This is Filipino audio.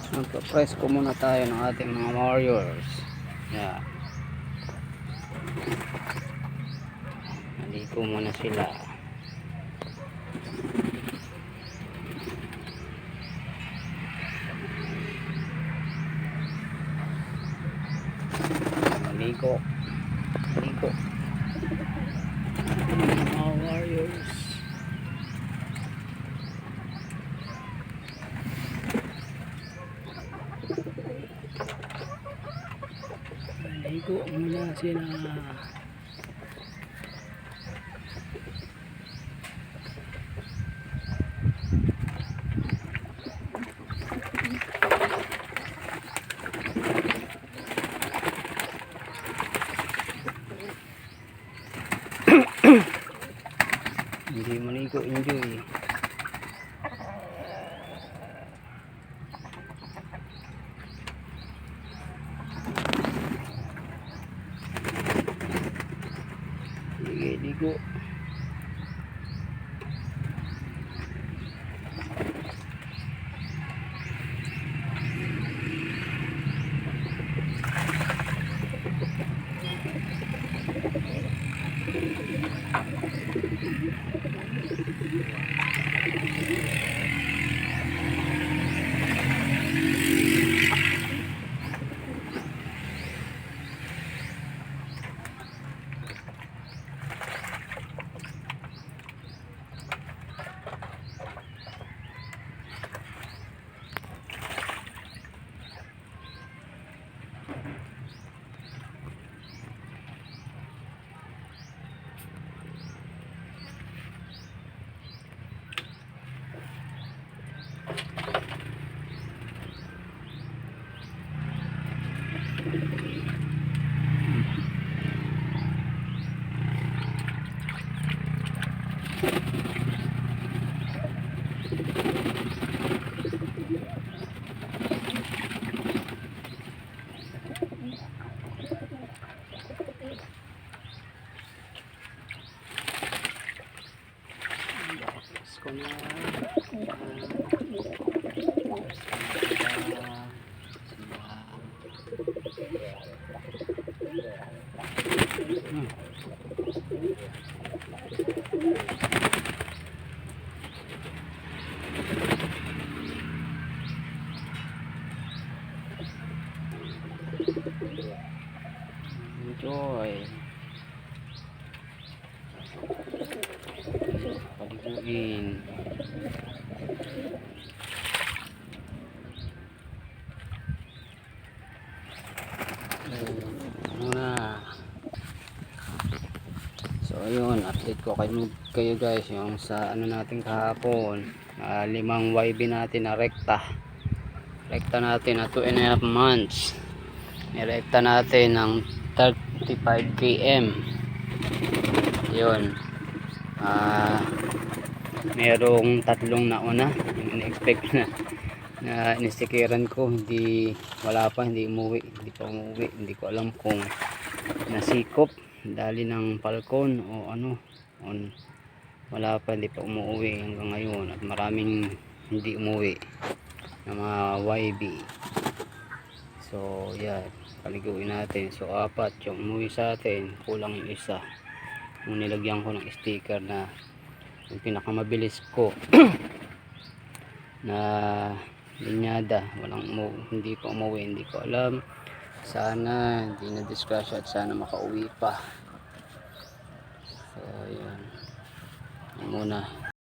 Magpa-presko muna tayo ng ating mga warriors. Yeah. Naligo muna sila. Maligo. Maligo. Mga warriors. Maligo muna sila. Hindi maligo, enjoy. Sige, ligo. Enjoy. Paliguin. Muna. So ayun, update ko kayo guys yung sa ano natin kahapon, 5 YB natin na rekta natin na 2.5 months. Nirekta natin ng 35 km. Yun, merong tatlong nauna, in-expect na inistikeran ko, hindi umuwi, hindi ko alam kung nasikop dali ng falcon o ano, hindi pa umuwi hanggang ngayon, at maraming hindi umuwi na mga YB. So yan, paliguin natin. So 4 yung umuwi sa atin, kulang yung isa, yung nilagyan ko ng sticker na yung pinakamabilis ko na linyada, hindi pa umuwi. Hindi ko alam, sana hindi na discussion at sana makauwi pa. So yan muna.